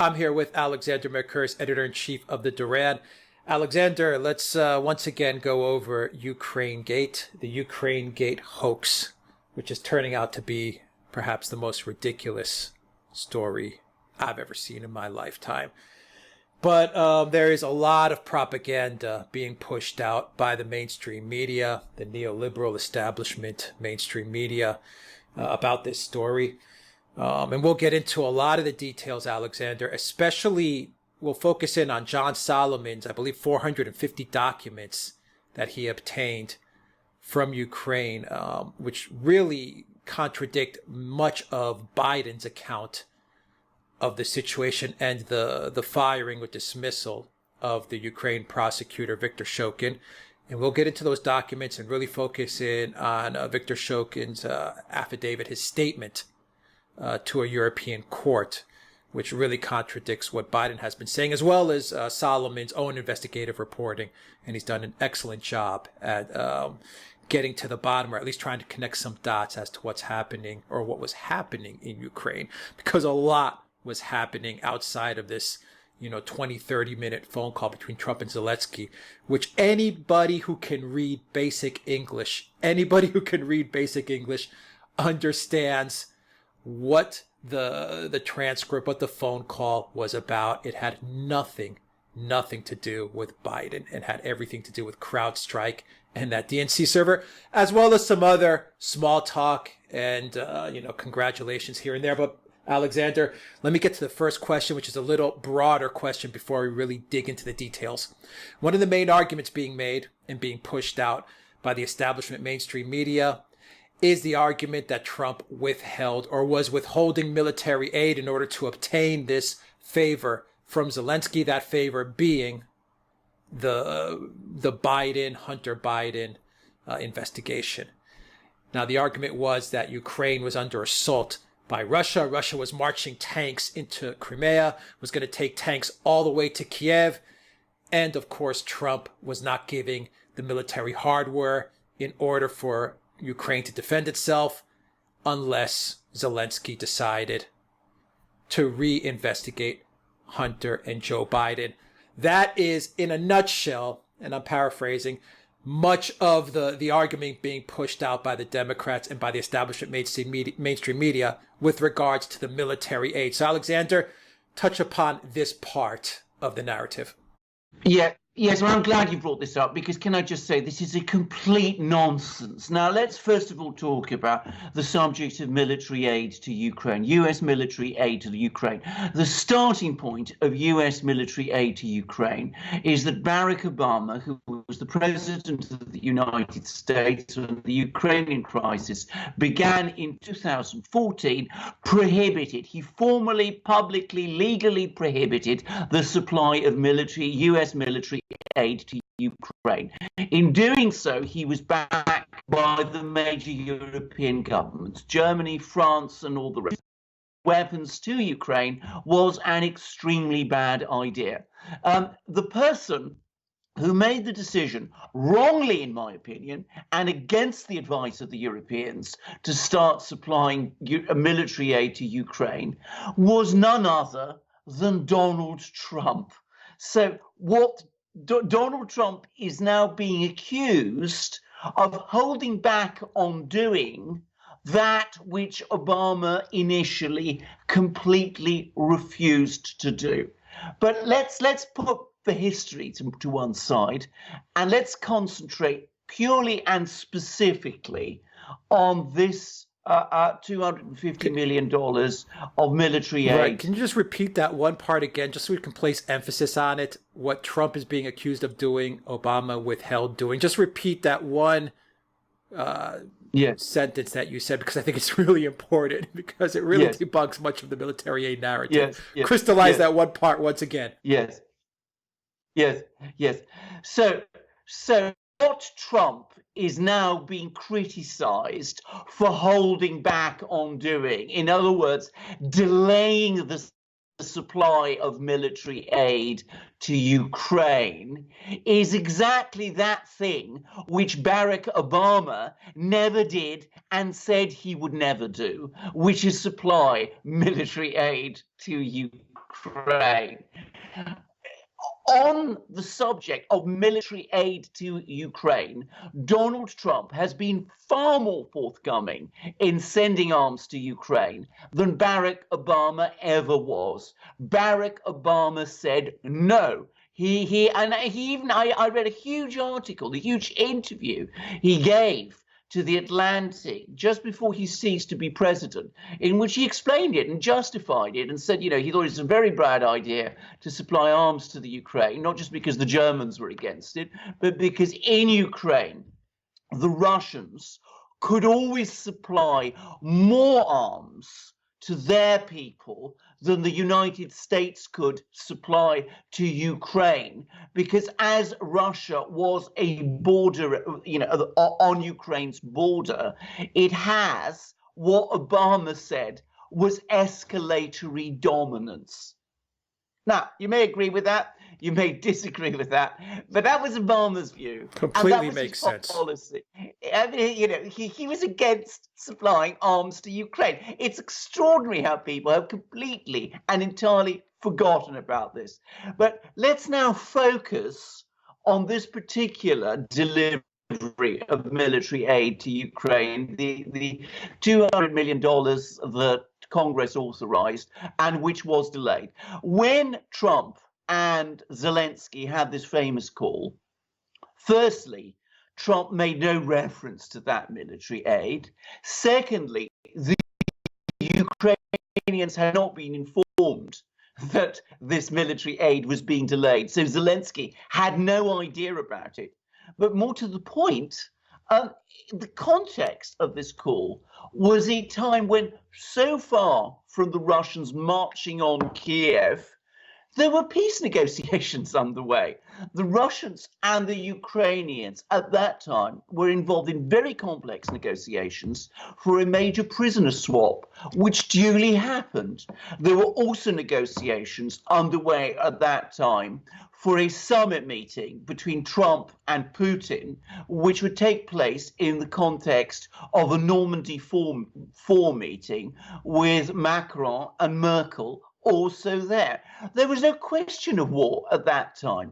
I'm here with Alexander Mercouris, editor-in-chief of the Duran. Alexander, let's once again go over Ukraine Gate, the Ukraine Gate hoax, which is turning out to be perhaps the most ridiculous story I've ever seen in my lifetime. But there is a lot of propaganda being pushed out by the mainstream media, the neoliberal establishment mainstream media, about this story. And we'll get into a lot of the details, Alexander, especially we'll focus in on John Solomon's, I believe, 450 documents that he obtained from Ukraine, which really contradict much of Biden's account of the situation and the firing or dismissal of the Ukraine prosecutor, Viktor Shogun. And we'll get into those documents and really focus in on Viktor Shogun's affidavit, his statement to a European court, which really contradicts what Biden has been saying, as well as Solomon's own investigative reporting. And he's done an excellent job at getting to the bottom, or at least trying to connect some dots as to what's happening or what was happening in Ukraine, because a lot was happening outside of this 20, 30-minute phone call between Trump and Zelensky, which anybody who can read basic English understands what the transcript, what the phone call was about. It had nothing to do with Biden, and had everything to do with CrowdStrike and that DNC server, as well as some other small talk and, congratulations here and there. But Alexander, let me get to the first question, which is a little broader question before we really dig into the details. One of the main arguments being made and being pushed out by the establishment mainstream media is the argument that Trump withheld or was withholding military aid in order to obtain this favor from Zelensky, that favor being the Hunter Biden investigation. Now, the argument was that Ukraine was under assault by Russia. Russia was marching tanks into Crimea, was going to take tanks all the way to Kiev. And of course, Trump was not giving the military hardware in order for Ukraine to defend itself, unless Zelensky decided to reinvestigate Hunter and Joe Biden. That is, in a nutshell, and I'm paraphrasing, much of the argument being pushed out by the Democrats and by the establishment mainstream media with regards to the military aid. So, Alexander, touch upon this part of the narrative. Yes, well, I'm glad you brought this up, because can I just say this is a complete nonsense. Now, let's first of all talk about the subject of military aid to Ukraine, U.S. military aid to the Ukraine. The starting point of U.S. military aid to Ukraine is that Barack Obama, who was the president of the United States when the Ukrainian crisis began in 2014, he formally, publicly, legally prohibited the supply of U.S. military aid to Ukraine. In doing so, he was backed by the major European governments, Germany, France, and all the rest. Weapons to Ukraine was an extremely bad idea. The person who made the decision, wrongly in my opinion, and against the advice of the Europeans, to start supplying military aid to Ukraine was none other than Donald Trump. So what Donald Trump is now being accused of holding back on doing that which Obama initially completely refused to do. But let's put the history to one side, and let's concentrate purely and specifically on this $250 million of military aid. Right. Can you just repeat that one part again, just so we can place emphasis on it? What Trump is being accused of doing, Obama withheld doing. Just repeat that one sentence that you said, because I think it's really important, because it really debunks much of the military aid narrative. Crystallize that one part once again. Yes. So what Trump is now being criticized for holding back on doing, in other words, delaying the supply of military aid to Ukraine, is exactly that thing which Barack Obama never did and said he would never do, which is supply military aid to Ukraine. Ukraine. On the subject of military aid to Ukraine, Donald Trump has been far more forthcoming in sending arms to Ukraine than Barack Obama ever was. Barack Obama said no. I read a huge article, a huge interview he gave to the Atlantic just before he ceased to be president, in which he explained it and justified it and said, he thought it was a very bad idea to supply arms to the Ukraine, not just because the Germans were against it, but because in Ukraine, the Russians could always supply more arms to their people than the United States could supply to Ukraine, because as Russia was a border, on Ukraine's border, it has what Obama said was escalatory dominance. Now, you may agree with that, you may disagree with that, but that was Obama's view. Completely makes sense. Policy. I mean, he was against supplying arms to Ukraine. It's extraordinary how people have completely and entirely forgotten about this. But let's now focus on this particular delivery of military aid to Ukraine, the $200 million that Congress authorized and which was delayed. When Trump and Zelensky had this famous call, firstly, Trump made no reference to that military aid. Secondly, the Ukrainians had not been informed that this military aid was being delayed. So Zelensky had no idea about it. But more to the point, the context of this call was a time when, so far from the Russians marching on Kiev, there were peace negotiations underway. The Russians and the Ukrainians at that time were involved in very complex negotiations for a major prisoner swap, which duly happened. There were also negotiations underway at that time for a summit meeting between Trump and Putin, which would take place in the context of a Normandy 4 meeting with Macron and Merkel also there. There was no question of war at that time.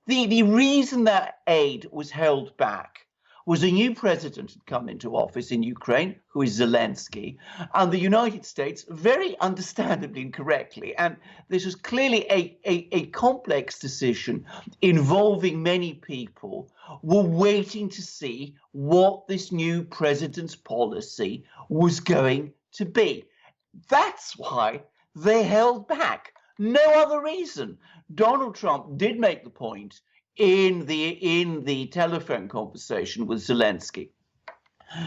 The reason that aid was held back was a new president had come into office in Ukraine, who is Zelensky, and the United States, very understandably and correctly, and this was clearly a complex decision involving many people, were waiting to see what this new president's policy was going to be. That's why they held back. No other reason. Donald Trump did make the point in the telephone conversation with Zelensky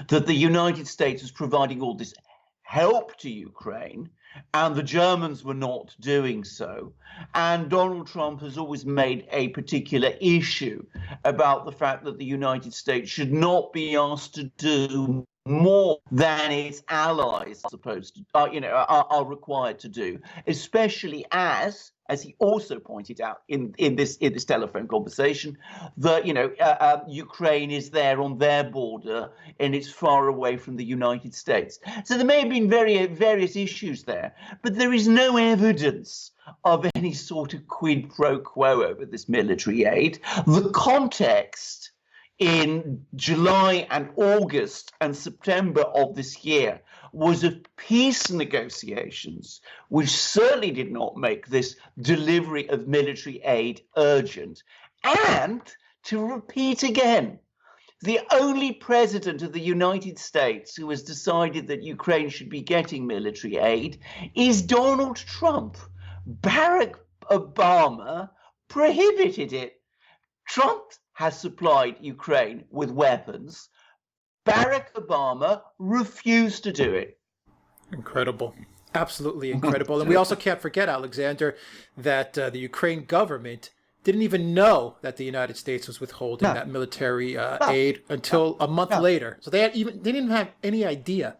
that the United States was providing all this help to Ukraine and the Germans were not doing so. And Donald Trump has always made a particular issue about the fact that the United States should not be asked to do more than its allies are supposed to, are required to do, especially as he also pointed out in this telephone conversation, that Ukraine is there on their border and it's far away from the United States. So there may have been various issues there, but there is no evidence of any sort of quid pro quo over this military aid. The context in July and August and September of this year was of peace negotiations, which certainly did not make this delivery of military aid urgent. And to repeat again, the only president of the United States who has decided that Ukraine should be getting military aid is Donald Trump. Barack Obama prohibited it. Trump has supplied Ukraine with weapons. Barack Obama refused to do it. Incredible. Absolutely incredible. And we also can't forget, Alexander, that the Ukraine government didn't even know that the United States was withholding that military aid until a month later. So they didn't even have any idea.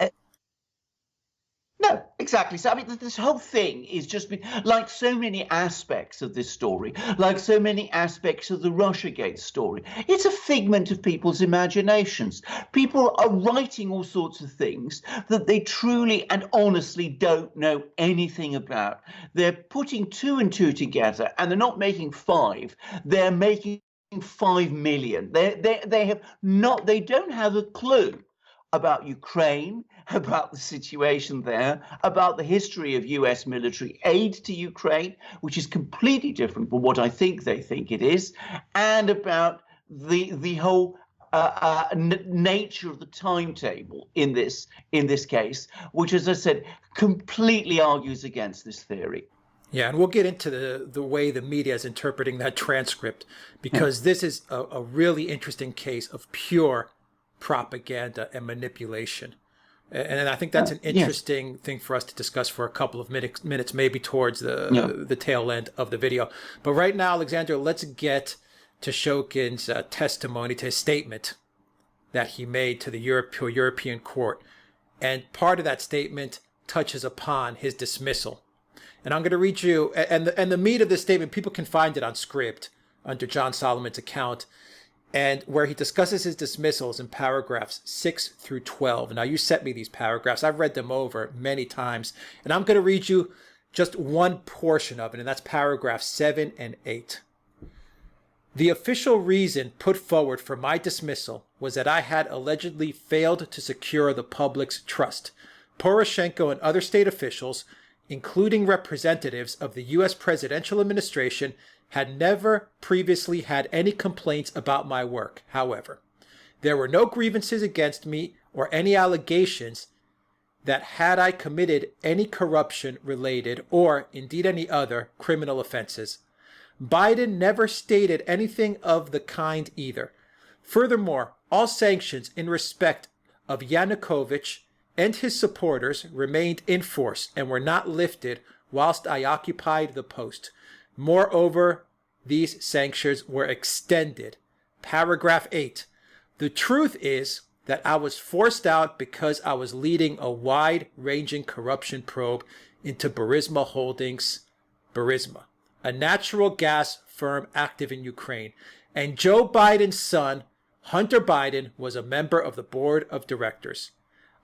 No, exactly. So, I mean, this whole thing is just been like so many aspects of this story, like so many aspects of the Russiagate story. It's a figment of people's imaginations. People are writing all sorts of things that they truly and honestly don't know anything about. They're putting two and two together, and they're not making five. They're making 5 million. They have not. They don't have a clue about Ukraine, about the situation there, about the history of US military aid to Ukraine, which is completely different from what I think they think it is, and about the whole nature of the timetable in this case, which, as I said, completely argues against this theory. Yeah, and we'll get into the way the media is interpreting that transcript, because this is a really interesting case of pure propaganda and manipulation. And I think that's an interesting thing for us to discuss for a couple of minutes, maybe towards the tail end of the video. But right now, Alexander, let's get to Shogun's testimony, to his statement that he made to the European court. And part of that statement touches upon his dismissal. And I'm going to read you, and the meat of this statement, people can find it on Script under John Solomon's account, and where he discusses his dismissals in paragraphs 6 through 12. Now, you sent me these paragraphs. I've read them over many times, and I'm going to read you just one portion of it, and that's paragraphs 7 and 8. The official reason put forward for my dismissal was that I had allegedly failed to secure the public's trust. Poroshenko and other state officials, including representatives of the U.S. presidential administration, had never previously had any complaints about my work. However, there were no grievances against me or any allegations that had I committed any corruption related or indeed any other criminal offenses. Biden never stated anything of the kind either. Furthermore, all sanctions in respect of Yanukovych and his supporters remained in force and were not lifted whilst I occupied the post. Moreover, these sanctions were extended. Paragraph 8. The truth is that I was forced out because I was leading a wide-ranging corruption probe into Burisma Holdings, Burisma, a natural gas firm active in Ukraine, and Joe Biden's son, Hunter Biden, was a member of the board of directors.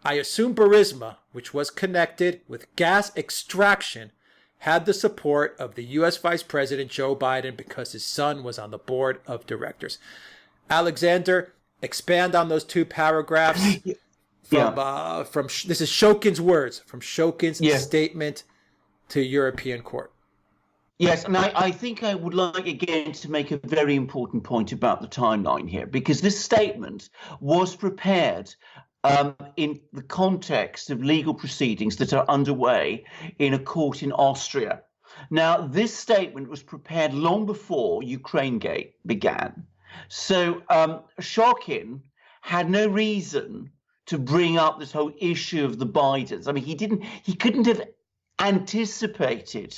I assume Burisma, which was connected with gas extraction, had the support of the U.S. Vice President Joe Biden because his son was on the board of directors. Alexander, expand on those two paragraphs. From this is Shogun's words, from Shogun's statement to European court. Yes, and I think I would like again to make a very important point about the timeline here, because this statement was prepared in the context of legal proceedings that are underway in a court in Austria. Now, this statement was prepared long before Ukrainegate began. So Shokin had no reason to bring up this whole issue of the Bidens. I mean, he couldn't have anticipated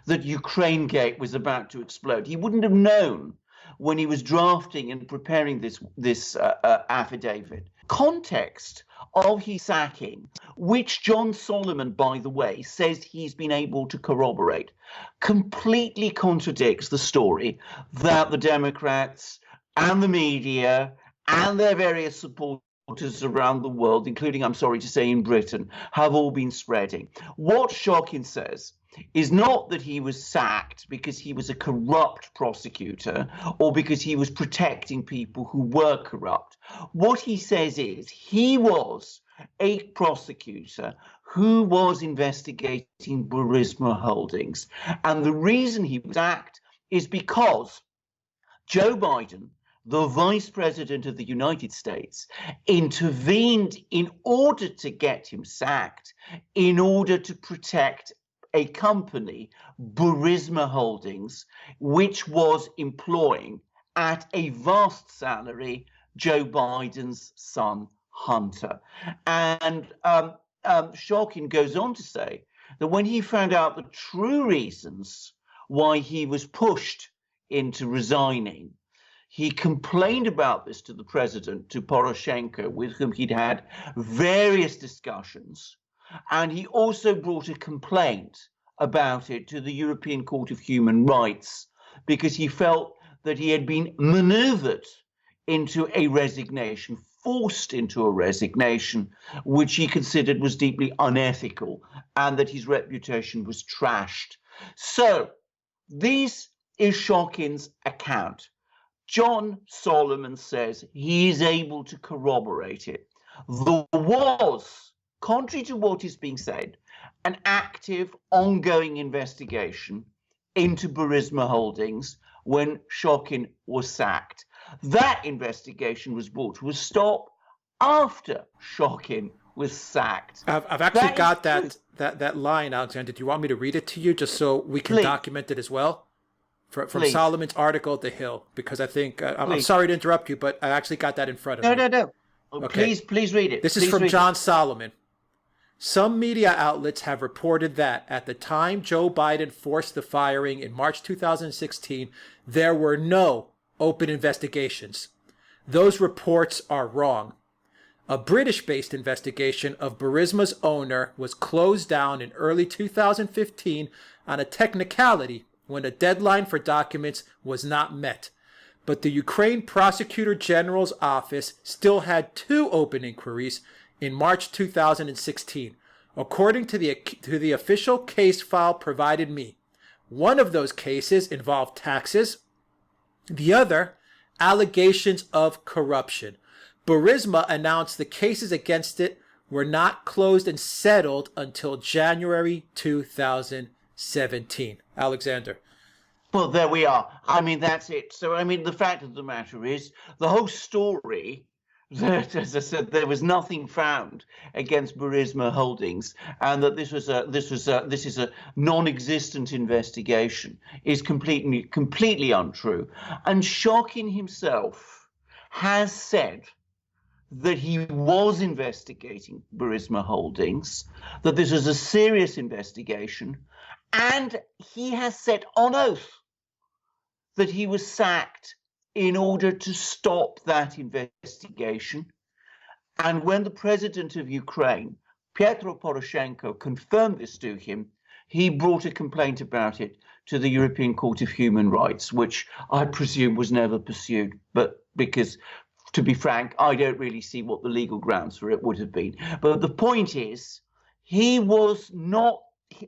that Ukrainegate was about to explode. He wouldn't have known when he was drafting and preparing this affidavit. Context of his sacking, which John Solomon, by the way, says he's been able to corroborate, completely contradicts the story that the Democrats and the media and their various supporters around the world, including, I'm sorry to say, in Britain, have all been spreading. What Shokin says is not that he was sacked because he was a corrupt prosecutor or because he was protecting people who were corrupt. What he says is he was a prosecutor who was investigating Burisma Holdings. And the reason he was sacked is because Joe Biden, the Vice President of the United States, intervened in order to get him sacked, in order to protect a company, Burisma Holdings, which was employing at a vast salary Joe Biden's son, Hunter. And Shokin goes on to say that when he found out the true reasons why he was pushed into resigning, he complained about this to the president, to Poroshenko, with whom he'd had various discussions. And he also brought a complaint about it to the European Court of Human Rights because he felt that he had been maneuvered into a resignation, forced into a resignation, which he considered was deeply unethical, and that his reputation was trashed. So this is Shokin's account. John Solomon says he is able to corroborate it. There was, contrary to what is being said, an active, ongoing investigation into Burisma Holdings when Shokin was sacked. That investigation was brought to a stop after Shokin was sacked. I've actually got that line, Alexander. Do you want me to read it to you just so we can document it as well? From Solomon's article at The Hill, because I think, I'm sorry to interrupt you, but I actually got that in front of me. No. Oh, okay. Please read it. This is from John Solomon. Some media outlets have reported that at the time Joe Biden forced the firing in March 2016, there were no open investigations. Those reports are wrong. A British-based investigation of Burisma's owner was closed down in early 2015 on a technicality when a deadline for documents was not met. But the Ukraine Prosecutor General's office still had 2 open inquiries in March 2016, according to the official case file provided me. One of those cases involved taxes, the other, allegations of corruption. Burisma announced the cases against it were not closed and settled until January 2017. Alexander. Well, there we are. I mean, that's it. So, I mean, the fact of the matter is, the whole story that, as I said, there was nothing found against Burisma Holdings, and that this is a non-existent investigation is completely untrue. And Shokin himself has said that he was investigating Burisma Holdings, that this was a serious investigation, and he has said on oath that he was sacked in order to stop that investigation. And when the president of Ukraine, Petro Poroshenko, confirmed this to him, he brought a complaint about it to the European Court of Human Rights, which I presume was never pursued, but because, to be frank, I don't really see what the legal grounds for it would have been. But the point is, he was not,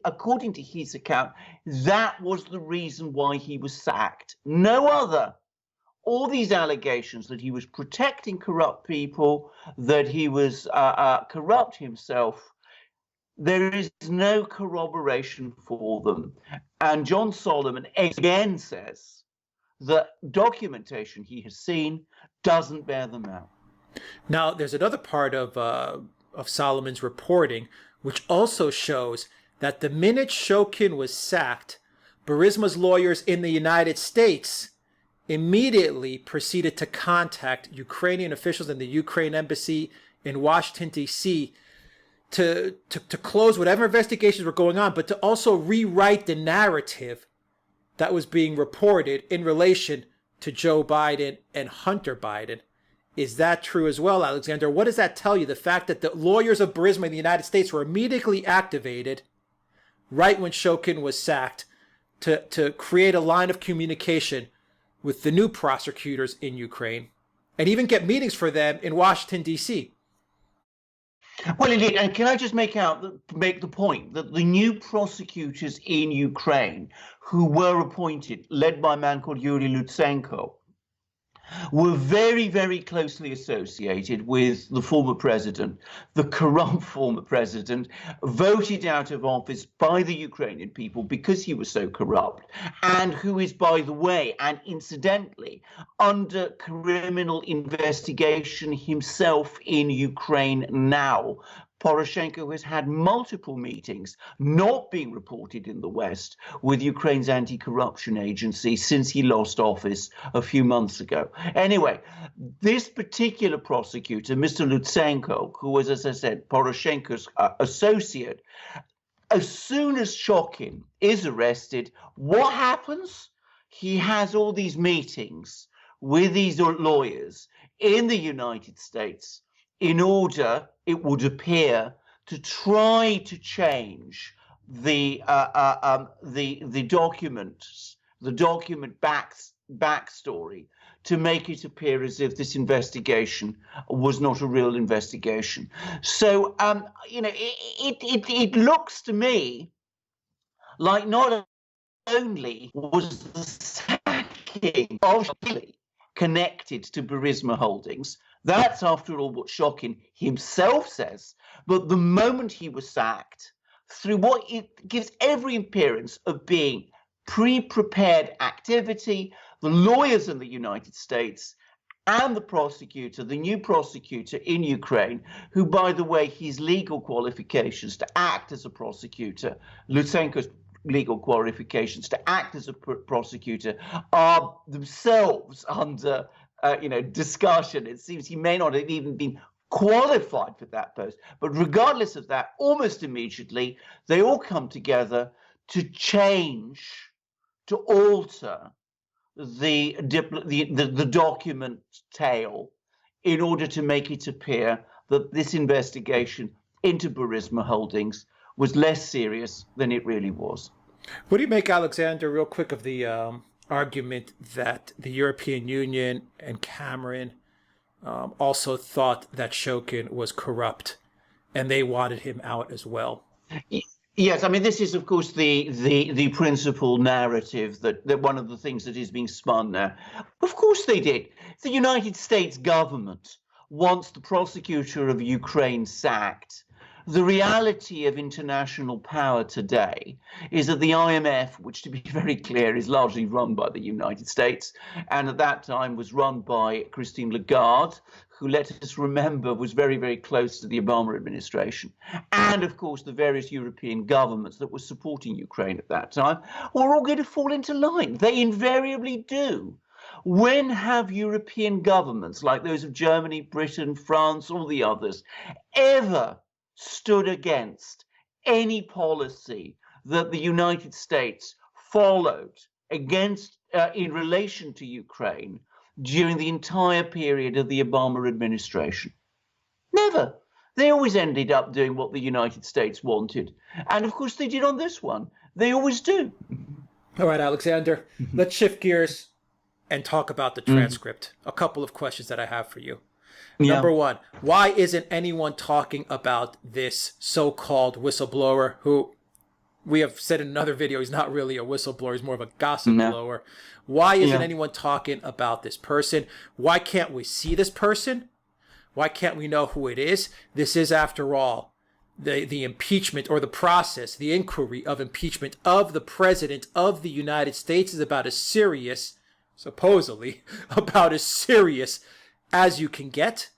according to his account, that was the reason why he was sacked. No other. All these allegations that he was protecting corrupt people, that he was corrupt himself, there is no corroboration for them. And John Solomon again says that documentation he has seen doesn't bear them out. Now, there's another part of Solomon's reporting, which also shows that the minute Shokin was sacked, Burisma's lawyers in the United States immediately proceeded to contact Ukrainian officials in the Ukraine embassy in Washington, D.C. to close whatever investigations were going on, but to also rewrite the narrative that was being reported in relation to Joe Biden and Hunter Biden. Is that true as well, Alexander? What does that tell you? The fact that the lawyers of Burisma in the United States were immediately activated right when Shokin was sacked to create a line of communication with the new prosecutors in Ukraine and even get meetings for them in Washington, D.C. Well, indeed, and can I just make the point that the new prosecutors in Ukraine who were appointed, led by a man called Yuri Lutsenko, were very, very closely associated with the former president, the corrupt former president, voted out of office by the Ukrainian people because he was so corrupt, and who is, by the way, and incidentally, under criminal investigation himself in Ukraine now. Poroshenko has had multiple meetings, not being reported in the West, with Ukraine's anti-corruption agency since he lost office a few months ago. Anyway, this particular prosecutor, Mr. Lutsenko, who was, as I said, Poroshenko's associate, as soon as Shokin is arrested, what happens? He has all these meetings with these lawyers in the United States in order, it would appear, to try to change the document backstory to make it appear as if this investigation was not a real investigation. So, it looks to me like not only was the sacking of Shockley connected to Burisma Holdings, that's after all what Shocking himself says, but the moment he was sacked, through what it gives every appearance of being pre-prepared activity, the lawyers in the United States and the prosecutor, the new prosecutor in Ukraine, who, by the way, his legal qualifications to act as a prosecutor, Lutsenko's legal qualifications to act as a prosecutor, are themselves under discussion. It seems he may not have even been qualified for that post. But regardless of that, almost immediately, they all come together to change, to alter the document tail in order to make it appear that this investigation into Burisma Holdings was less serious than it really was. What do you make, Alexander, real quick, of the argument that the European Union and Cameron also thought that Shokin was corrupt and they wanted him out as well? Yes, I mean, this is, of course, the principal narrative that one of the things that is being spun now. Of course they did. The United States government wants the prosecutor of Ukraine sacked. The reality of international power today is that the IMF, which, to be very clear, is largely run by the United States, and at that time was run by Christine Lagarde, who, let us remember, was very, very close to the Obama administration, and, of course, the various European governments that were supporting Ukraine at that time, were all going to fall into line. They invariably do. When have European governments, like those of Germany, Britain, France, all the others, ever stood against any policy that the United States followed against in relation to Ukraine during the entire period of the Obama administration? Never. They always ended up doing what the United States wanted. And of course they did on this one. They always do. All right, Alexander, let's shift gears and talk about the transcript. A couple of questions that I have for you. Yeah. Number one, why isn't anyone talking about this so-called whistleblower who we have said in another video, he's not really a whistleblower, he's more of a gossip blower. Why isn't anyone talking about this person? Why can't we see this person? Why can't we know who it is? This is, after all, the impeachment, or the process, the inquiry of impeachment of the president of the United States is about as serious, supposedly, about as serious as you can get.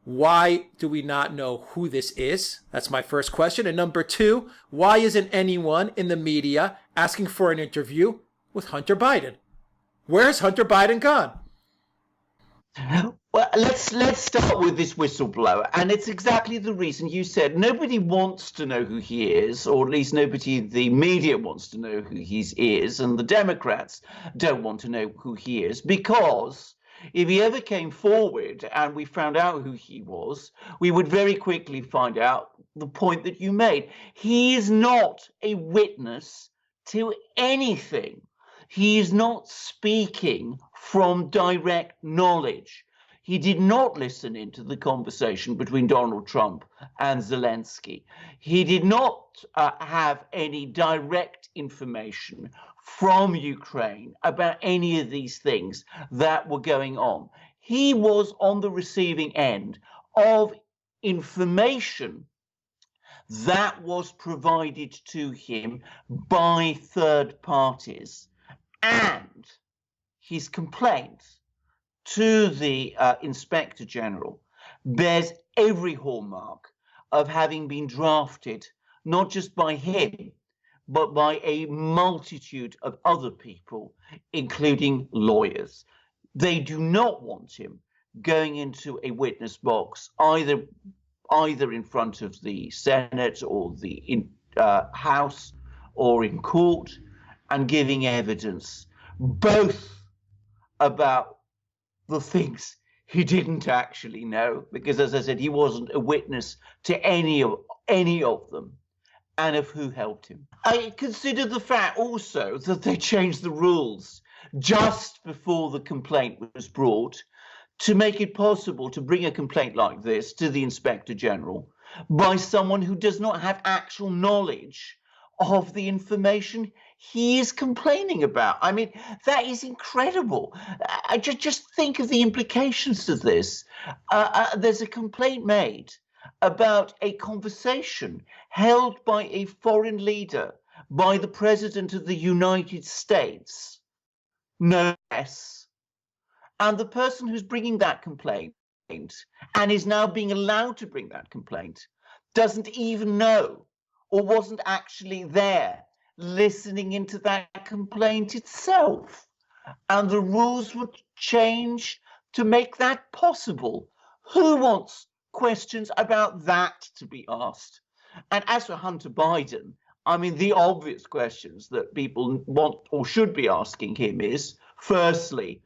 Why do we not know who this is? That's my first question. And number two, why isn't anyone in the media asking for an interview with Hunter Biden? Where's Hunter Biden gone? Well, let's start with this whistleblower, and it's exactly the reason you said. Nobody wants to know who he is, or at least nobody, the media wants to know who he is, and the Democrats don't want to know who he is, because if he ever came forward and we found out who he was, we would very quickly find out the point that you made. He is not a witness to anything. He is not speaking from direct knowledge. He did not listen into the conversation between Donald Trump and Zelensky. He did not have any direct information from Ukraine about any of these things that were going on. He was on the receiving end of information that was provided to him by third parties. And his complaint to the Inspector General bears every hallmark of having been drafted not just by him, but by a multitude of other people, including lawyers. They do not want him going into a witness box, either in front of the Senate or the House or in court, and giving evidence both about the things he didn't actually know, because, as I said, he wasn't a witness to any of them, and of who helped him. I consider the fact also that they changed the rules just before the complaint was brought to make it possible to bring a complaint like this to the Inspector General by someone who does not have actual knowledge of the information he is complaining about. I mean, that is incredible. I just think of the implications of this. There's a complaint made about a conversation held by a foreign leader, by the President of the United States, no less. And the person who's bringing that complaint and is now being allowed to bring that complaint doesn't even know, or wasn't actually there listening into that complaint itself. And the rules would change to make that possible. Who wants questions about that to be asked? And as for Hunter Biden, I mean, the obvious questions that people want or should be asking him is, firstly,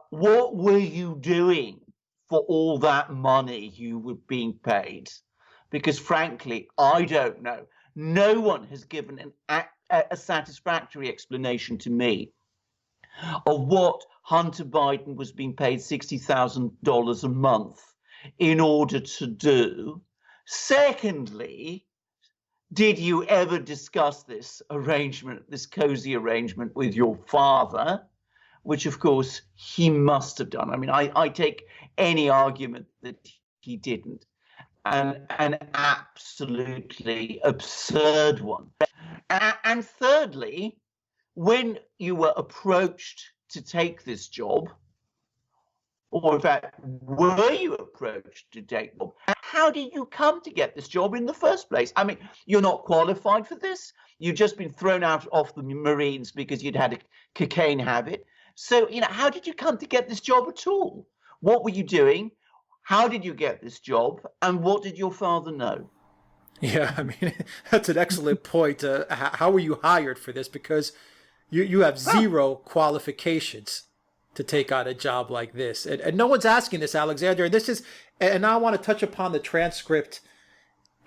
what were you doing for all that money you were being paid? Because frankly, I don't know. No one has given a satisfactory explanation to me of what Hunter Biden was being paid $60,000 a month in order to do. Secondly, did you ever discuss this arrangement, this cozy arrangement, with your father? Which, of course, he must have done. I mean, I take any argument that he didn't, an absolutely absurd one. And thirdly, when you were approached to take this job, or in fact, were you approached to take the job? How did you come to get this job in the first place? I mean, you're not qualified for this. You've just been thrown out off the Marines because you'd had a cocaine habit. So, how did you come to get this job at all? What were you doing? How did you get this job? And what did your father know? Yeah, I mean, that's an excellent point. How were you hired for this? Because you have zero qualifications to take on a job like this. And no one's asking this, Alexander. And I want to touch upon the transcript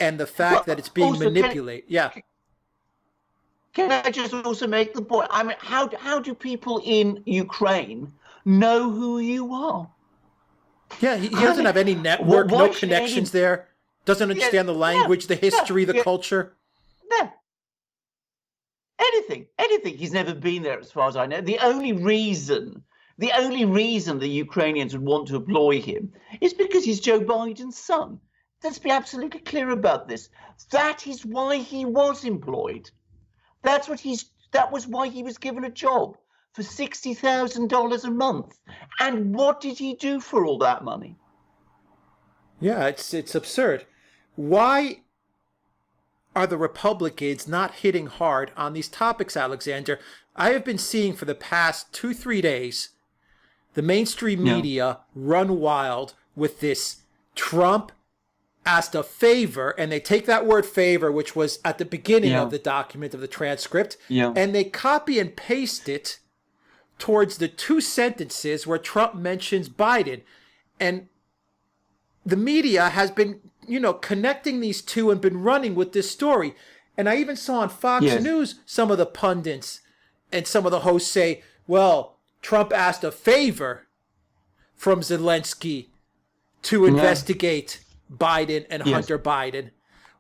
and the fact that it's being manipulated. Can I just also make the point? I mean, how do people in Ukraine know who you are? Yeah, he doesn't have any network, no connections there. Doesn't understand the language, the history, the culture. No. Anything. He's never been there, as far as I know. The only reason the Ukrainians would want to employ him is because he's Joe Biden's son. Let's be absolutely clear about this. That is why he was employed. That was why he was given a job for $60,000 a month. And what did he do for all that money? Yeah, it's absurd. Why are the Republicans not hitting hard on these topics, Alexander? I have been seeing for the past 2-3 days the mainstream media run wild with this Trump asked a favor, and they take that word favor, which was at the beginning of the document, of the transcript, and they copy and paste it towards the 2 sentences where Trump mentions Biden. And the media has been, connecting these two and been running with this story. And I even saw on Fox News some of the pundits and some of the hosts say, well, Trump asked a favor from Zelensky to investigate Biden and Hunter Biden.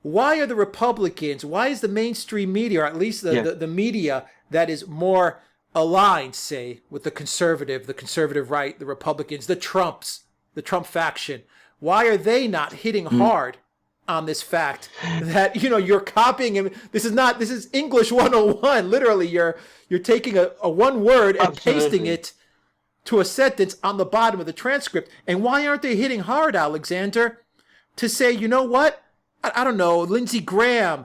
Why are the Republicans, why is the mainstream media, or at least the media that is more aligned, say, with the conservative right, the Republicans, the Trump faction, why are they not hitting hard on this fact that, you're copying him? This is English 101. Literally, you're taking a one word and pasting it to a sentence on the bottom of the transcript. And why aren't they hitting hard, Alexander, to say, you know what? I don't know, Lindsey Graham,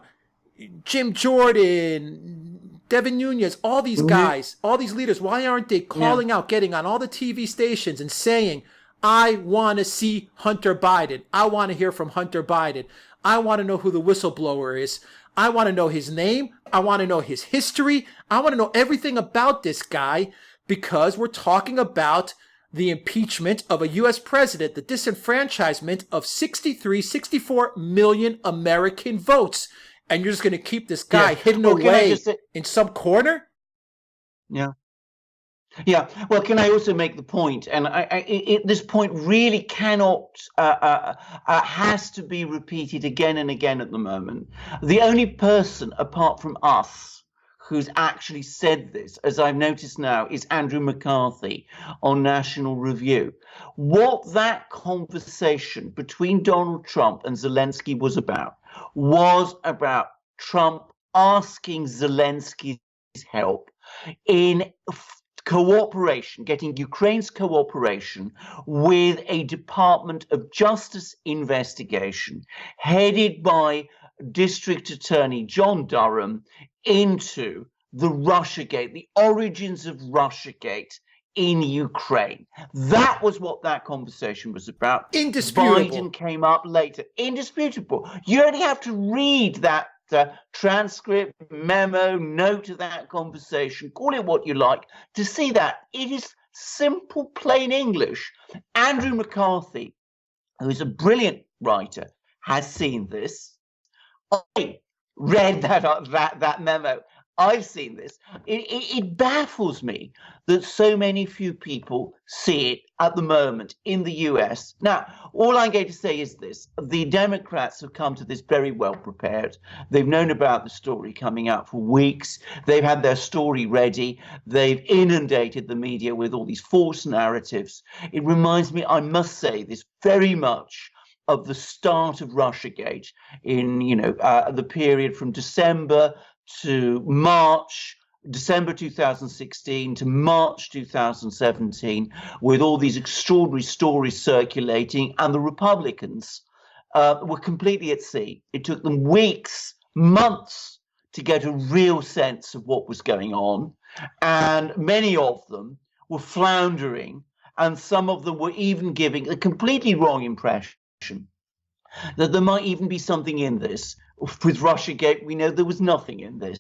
Jim Jordan, Devin Nunes, all these guys, all these leaders, why aren't they calling out, getting on all the TV stations and saying, I want to see Hunter Biden. I want to hear from Hunter Biden. I want to know who the whistleblower is. I want to know his name. I want to know his history. I want to know everything about this guy, because we're talking about the impeachment of a U.S. president, the disenfranchisement of 64 million American votes. And you're just going to keep this guy hidden away in some corner? Yeah. Yeah. Well, can I also make the point, and this point really cannot, has to be repeated again and again at the moment. The only person apart from us who's actually said this, as I've noticed now, is Andrew McCarthy on National Review. What that conversation between Donald Trump and Zelensky was about Trump asking Zelensky's help in cooperation, getting Ukraine's cooperation with a Department of Justice investigation headed by District Attorney John Duran into the Russiagate, the origins of Russiagate in Ukraine. That was what that conversation was about. Indisputable. Biden came up later. Indisputable. You only have to read that transcript, memo, note of that conversation, call it what you like, to see that. It is simple, plain English. Andrew McCarthy, who is a brilliant writer, has seen this. I read that memo. I've seen this. It baffles me that so many few people see it at the moment in the US. Now, all I'm going to say is this. The Democrats have come to this very well prepared. They've known about the story coming out for weeks. They've had their story ready. They've inundated the media with all these false narratives. It reminds me, I must say, this very much of the start of Russiagate in, the period from December to March, December 2016 to March 2017, with all these extraordinary stories circulating, and the Republicans were completely at sea. It took them weeks, months to get a real sense of what was going on, and many of them were floundering, and some of them were even giving a completely wrong impression that there might even be something in this. With Russiagate, we know there was nothing in this.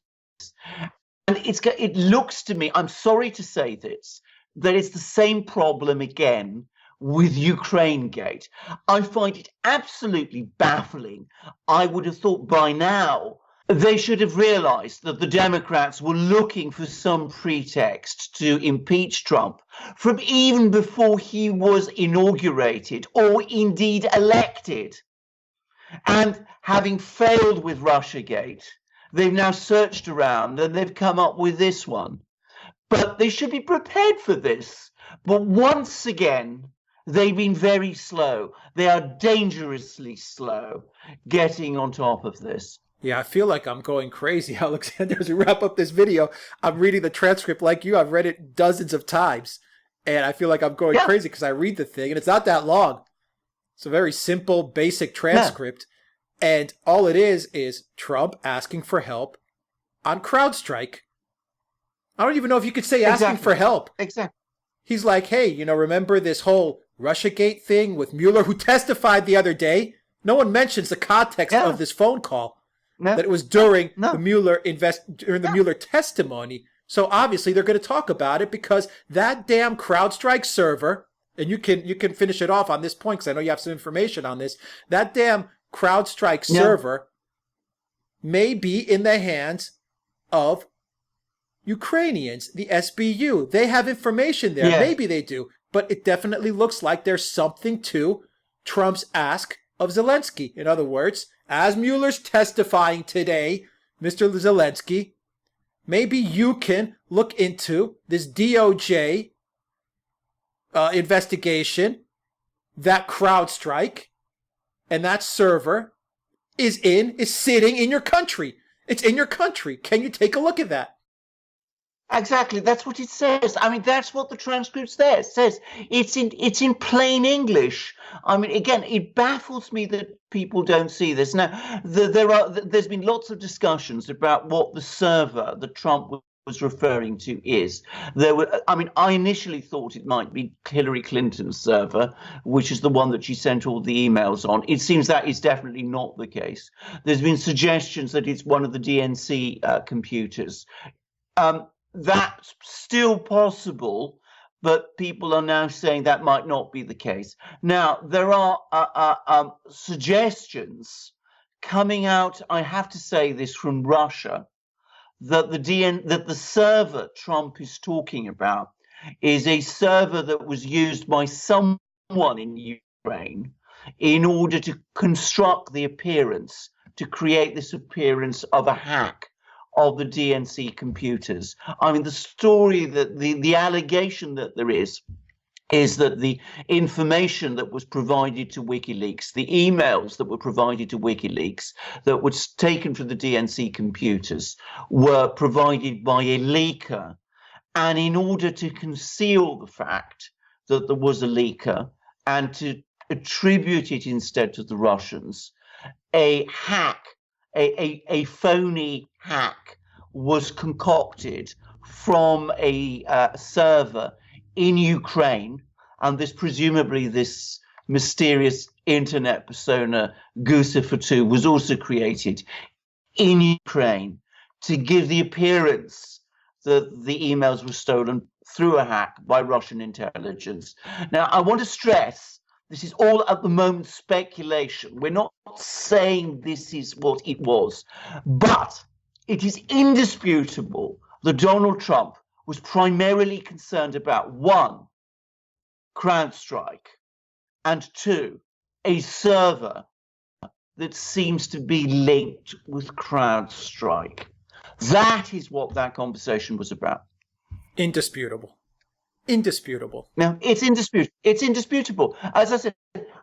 And it looks to me, I'm sorry to say this, that it's the same problem again with Ukraine-gate. I find it absolutely baffling. I would have thought by now they should have realized that the Democrats were looking for some pretext to impeach Trump from even before he was inaugurated or indeed elected. And having failed with Russiagate, they've now searched around and they've come up with this one. But they should be prepared for this. But once again, they've been very slow. They are dangerously slow getting on top of this. Yeah, I feel like I'm going crazy, Alexander. As we wrap up this video, I'm reading the transcript like you. I've read it dozens of times. And I feel like I'm going crazy because I read the thing and it's not that long. It's a very simple, basic transcript. Yeah. And all it is Trump asking for help on CrowdStrike. I don't even know if you could say asking for help. Exactly. He's like, hey, remember this whole Russiagate thing with Mueller, who testified the other day? No one mentions the context of this phone call. No. That it was during the Mueller Mueller testimony. So obviously they're going to talk about it because that damn CrowdStrike server, and you can finish it off on this point because I know you have some information on this. That damn CrowdStrike server may be in the hands of Ukrainians, the SBU. They have information there. Yeah. Maybe they do. But it definitely looks like there's something to Trump's ask of Zelensky. In other words, as Mueller's testifying today, Mr. Zelensky, maybe you can look into this DOJ investigation that CrowdStrike and that server is sitting in your country. It's in your country. Can you take a look at that? Exactly. That's what it says. I mean, that's what the transcript there says. It's in plain English. I mean, again, it baffles me that people don't see this. Now, there's been lots of discussions about what the server that Trump was referring to is. I initially thought it might be Hillary Clinton's server, which is the one that she sent all the emails on. It seems that is definitely not the case. There's been suggestions that it's one of the DNC computers. That's still possible, but people are now saying that might not be the case. Now, there are suggestions coming out, I have to say this, from Russia, that the server Trump is talking about is a server that was used by someone in Ukraine in order to construct the appearance, to create this appearance of a hack of the DNC computers. I mean, the story, that the allegation that there is that the information that was provided to WikiLeaks, the emails that were provided to WikiLeaks that was taken from the DNC computers, were provided by a leaker. And in order to conceal the fact that there was a leaker and to attribute it instead to the Russians, a hack, a phony hack was concocted from a server in Ukraine, and this mysterious internet persona Christoforou was also created in Ukraine to give the appearance that the emails were stolen through a hack by Russian intelligence. Now, I want to stress, this is all at the moment speculation. We're not saying this is what it was, but it is indisputable that Donald Trump was primarily concerned about, one, CrowdStrike, and two, a server that seems to be linked with CrowdStrike. That is what that conversation was about. Indisputable. Indisputable. Now, it's indisputable. It's indisputable. As I said,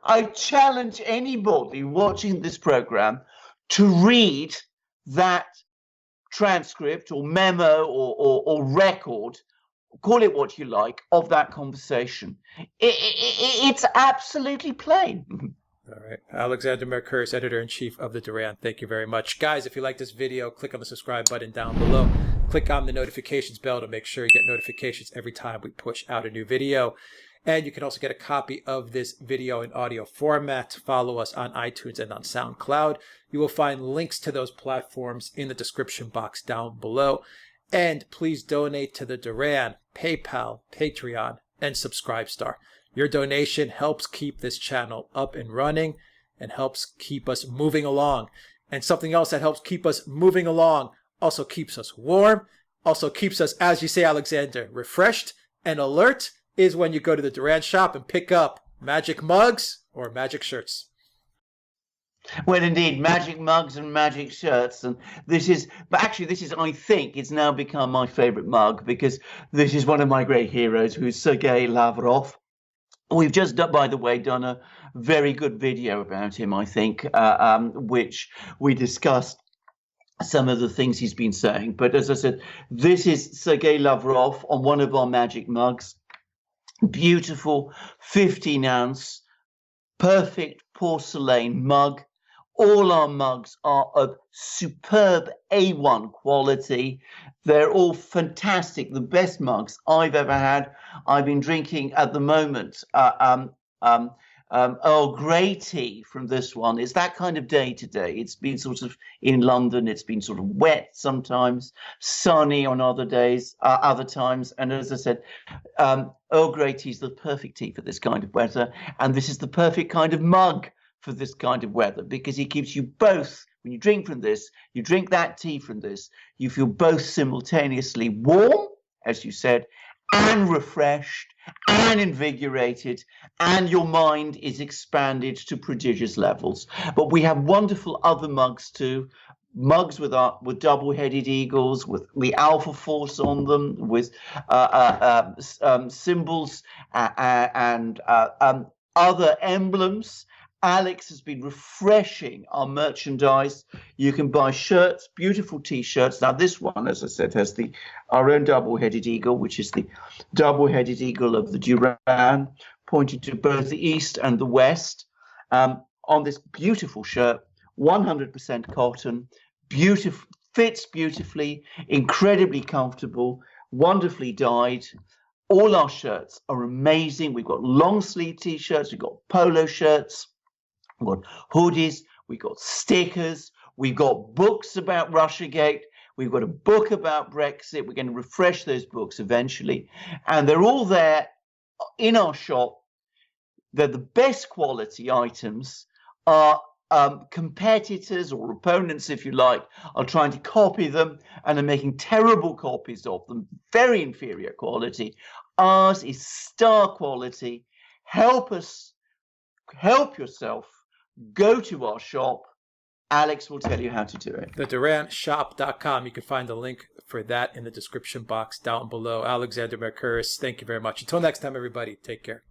I challenge anybody watching this program to read that transcript or memo or record, call it what you like, of that conversation. It's absolutely plain. All right. Alexander Mercouris, Editor-in-Chief of the Duran. Thank you very much. Guys, if you like this video, click on the subscribe button down below. Click on the notifications bell to make sure you get notifications every time we push out a new video. And you can also get a copy of this video in audio format. Follow us on iTunes and on Soundcloud. You will find links to those platforms in the description box down below. And please donate to the Duran, PayPal, Patreon, and Subscribestar. Your donation helps keep this channel up and running and helps keep us moving along. And something else that helps keep us moving along, also keeps us warm, also keeps us, as you say, Alexander, refreshed and alert, is when you go to the Duran shop and pick up magic mugs or magic shirts. Well, indeed, magic mugs and magic shirts. And this is, I think, it's now become my favorite mug, because this is one of my great heroes, who's Sergei Lavrov. We've just, by the way, done a very good video about him, I think, which we discussed some of the things he's been saying. But as I said, this is Sergei Lavrov on one of our magic mugs. Beautiful 15-ounce, perfect porcelain mug. All our mugs are of superb A1 quality. They're all fantastic, the best mugs I've ever had. I've been drinking at the moment Earl Grey tea from this one. It's that kind of day today. It's been sort of in London. It's been sort of wet sometimes, sunny on other days, other times. And as I said, Earl Grey tea is the perfect tea for this kind of weather. And this is the perfect kind of mug for this kind of weather, because it keeps you both, when you drink from this, you drink that tea from this, you feel both simultaneously warm, as you said, and refreshed and invigorated, and your mind is expanded to prodigious levels. But we have wonderful other mugs too, mugs with double-headed eagles, with the Alpha Force on them, with symbols and other emblems. Alex has been refreshing our merchandise. You can buy shirts, beautiful T-shirts. Now, this one, as I said, has our own double-headed eagle, which is the double-headed eagle of the Duran, pointing to both the east and the west. On this beautiful shirt, 100% cotton, beautiful, fits beautifully, incredibly comfortable, wonderfully dyed. All our shirts are amazing. We've got long-sleeve T-shirts, we've got polo shirts, we've got hoodies, we've got stickers, we've got books about Russiagate, We've got a book about Brexit. We're going to refresh those books eventually. And they're all there in our shop. They're the best quality items. Our competitors or opponents, if you like, are trying to copy them and are making terrible copies of them, very inferior quality. Ours is star quality. Help us, help yourself. Go to our shop. Alex will tell you how to do it. The DuranShop.com. You can find the link for that in the description box down below. Alexander Mercouris, thank you very much. Until next time, everybody, take care.